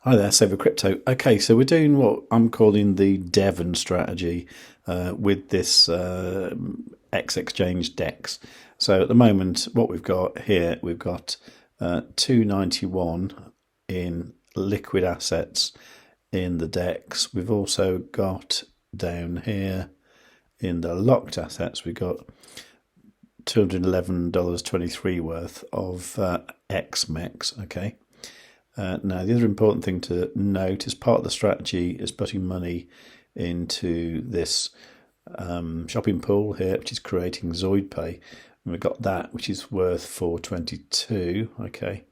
Hi there, savewith.crypto. Okay, so we're doing what I'm calling the Devon strategy with this xExchange DEX. So at the moment, what we've got here, we've got 291 in liquid assets in the DEX. We've also got down here in the locked assets, we've got $211.23 worth of XMEX, okay? Now, the other important thing to note is part of the strategy is putting money into this shopping pool here, which is creating ZoidPay. And we've got that, which is worth 422. Okay.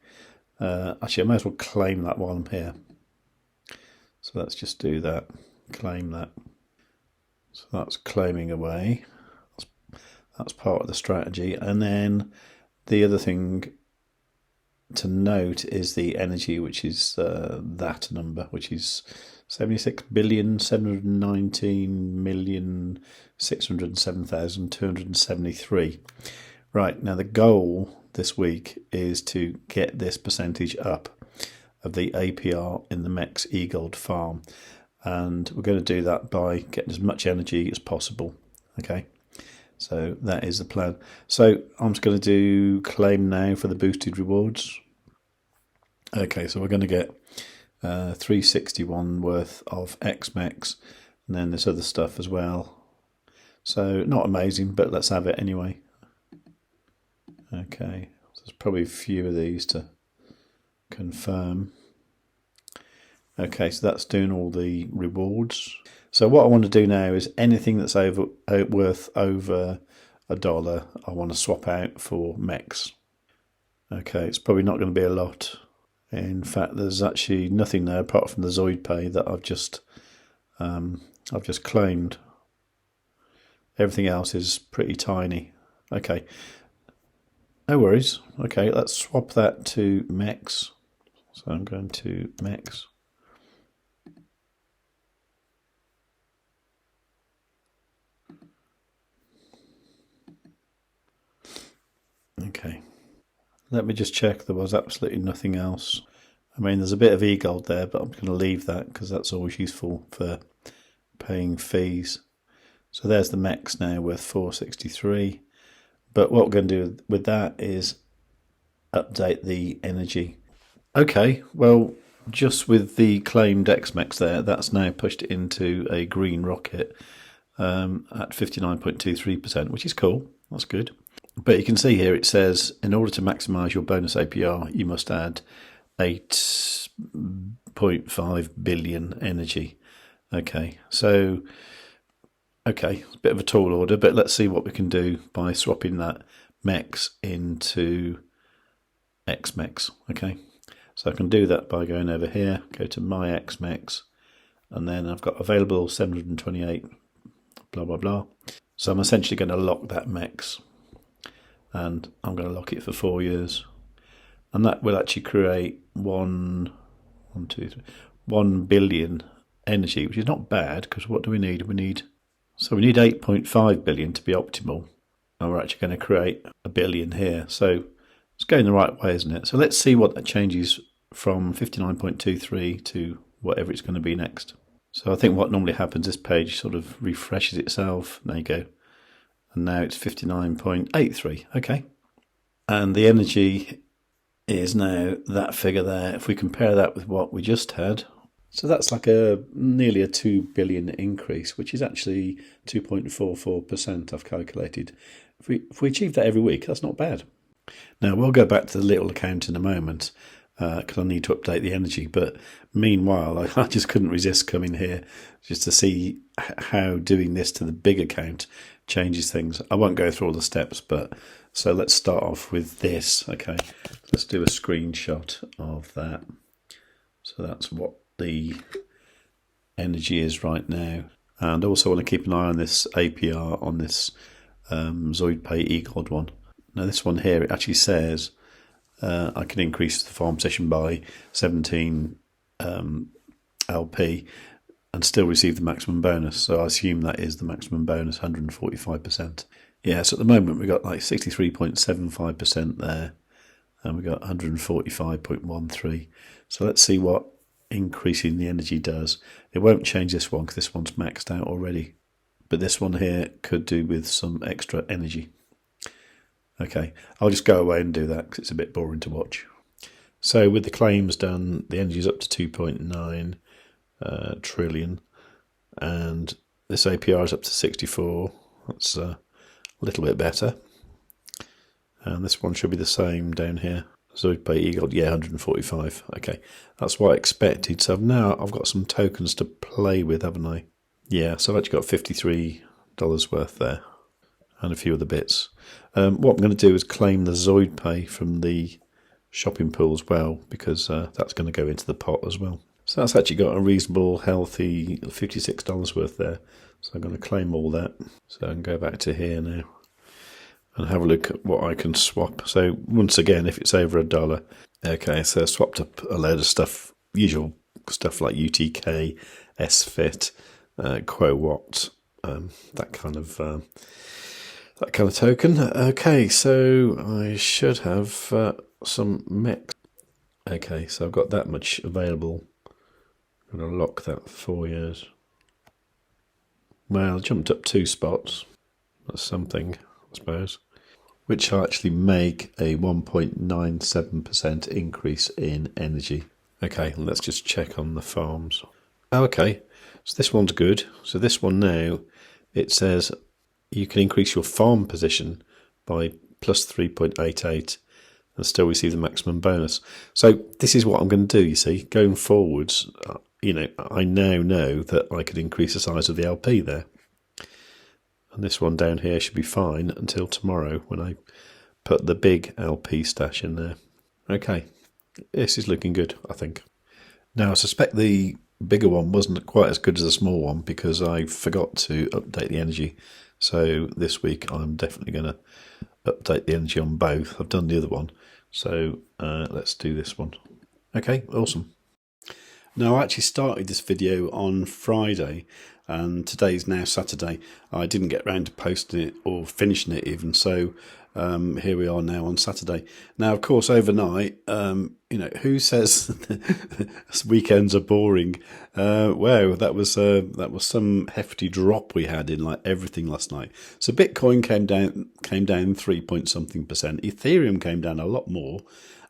Actually, I might as well claim that while I'm here. So let's just do that. Claim that. So that's claiming away. That's part of the strategy. And then the other thing to note is the energy, which is that number, which is 76,719,607,273. Right, now the goal this week is to get this percentage up of the APR in the MEX eGold farm, and we're going to do that by getting as much energy as possible. Okay, so that is the plan. So I'm just going to do claim now for the boosted rewards. Okay, so we're going to get 361 worth of XMEX, and then this other stuff as well. So not amazing, but let's have it anyway. Okay, so there's probably a few of these to confirm. Okay, so that's doing all the rewards. So what I want to do now is anything that's worth over $1, I want to swap out for MEX. Okay, it's probably not going to be a lot. In fact, there's actually nothing there apart from the ZoidPay that I've just claimed. Everything else is pretty tiny. Okay, no worries. Okay, let's swap that to MEX. So I'm going to MEX. Okay. Let me just check there was absolutely nothing else. I mean, there's a bit of eGold there, but I'm going to leave that because that's always useful for paying fees. So there's the MEX now worth 463. But what we're going to do with that is update the energy. Okay, well, just with the claimed XMEX there, that's now pushed into a green rocket at 59.23%, which is cool. That's good. But you can see here it says, in order to maximise your bonus APR, you must add 8.5 billion energy. Okay, so, okay, it's a bit of a tall order, but let's see what we can do by swapping that MEX into XMEX. Okay, so I can do that by going over here, go to my XMEX, and then I've got available 728, blah, blah, blah. So I'm essentially going to lock that MEX. And I'm going to lock it for 4 years, and that will actually create 1 billion energy, which is not bad because what do we need? We need 8.5 billion to be optimal, and we're actually going to create 1 billion here. So it's going the right way, isn't it? So let's see what that changes from 59.23 to whatever it's going to be next. So I think what normally happens, this page sort of refreshes itself. There you go. And now it's 59.83. Okay. And the energy is now that figure there. If we compare that with what we just had, so that's like nearly a 2 billion increase, which is actually 2.44% I've calculated. If we achieve that every week, that's not bad. Now we'll go back to the little account in a moment because I need to update the energy. But meanwhile, I just couldn't resist coming here just to see how doing this to the big account changes things. I won't go through all the steps, but so let's start off with this. Okay, let's do a screenshot of that. So that's what the energy is right now. And also want to keep an eye on this APR on this ZoidPay eGold one. Now this one here, it actually says I can increase the farm session by 17 LP and still receive the maximum bonus. So I assume that is the maximum bonus, 145%. Yeah, so at the moment we've got like 63.75% there, and we've got 145.13. So let's see what increasing the energy does. It won't change this one because this one's maxed out already. But this one here could do with some extra energy. Okay, I'll just go away and do that because it's a bit boring to watch. So with the claims done, the energy is up to 2.9 trillion. And this APR is up to 64. That's a little bit better. And this one should be the same down here. ZoidPay Eagle, yeah, 145. Okay, that's what I expected. So now I've got some tokens to play with, haven't I? Yeah, so I've actually got $53 worth there. And a few other bits. What I'm going to do is claim the ZoidPay from the shopping pool as well, because that's going to go into the pot as well. So that's actually got a reasonable, healthy $56 worth there. So I'm going to claim all that. So I can go back to here now and have a look at what I can swap. So once again, if it's over $1, okay, so I swapped up a load of stuff, usual stuff like UTK, SFIT, QuoWatt, that kind of token. Okay, so I should have some MEX. Okay, so I've got that much available. I'm going to lock that for 4 years. Well, I jumped up 2 spots. That's something, I suppose. Which will actually make a 1.97% increase in energy. Okay, let's just check on the farms. Okay, so this one's good. So this one now, it says you can increase your farm position by plus 3.88 and still receive the maximum bonus. So this is what I'm going to do, you see. Going forwards, I now know that I could increase the size of the LP there. And this one down here should be fine until tomorrow when I put the big LP stash in there. Okay, this is looking good, I think. Now, I suspect the bigger one wasn't quite as good as the small one because I forgot to update the energy. So this week I'm definitely going to update the energy on both. I've done the other one. So let's do this one. Okay, awesome. Now, I actually started this video on Friday and today's now Saturday. I didn't get around to posting it or finishing it even, so here we are now on Saturday. Now, of course, overnight, who says weekends are boring? Wow, that was some hefty drop we had in like everything last night. So Bitcoin came down 3-point-something%. Ethereum came down a lot more,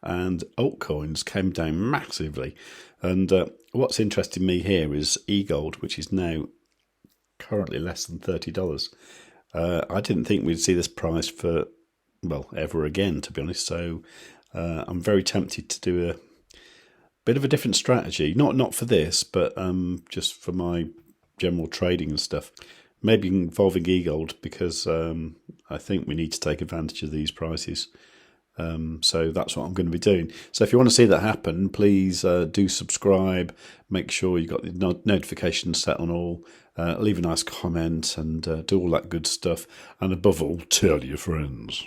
and altcoins came down massively. And what's interesting me here is eGold, which is now currently less than $30. I didn't think we'd see this price for, well, ever again, to be honest. So I'm very tempted to do a bit of a different strategy. Not for this, but just for my general trading and stuff. Maybe involving eGold, because I think we need to take advantage of these prices. So that's what I'm going to be doing. So if you want to see that happen, please do subscribe. Make sure you got the notifications set on all. Leave a nice comment and do all that good stuff. And above all, tell your friends.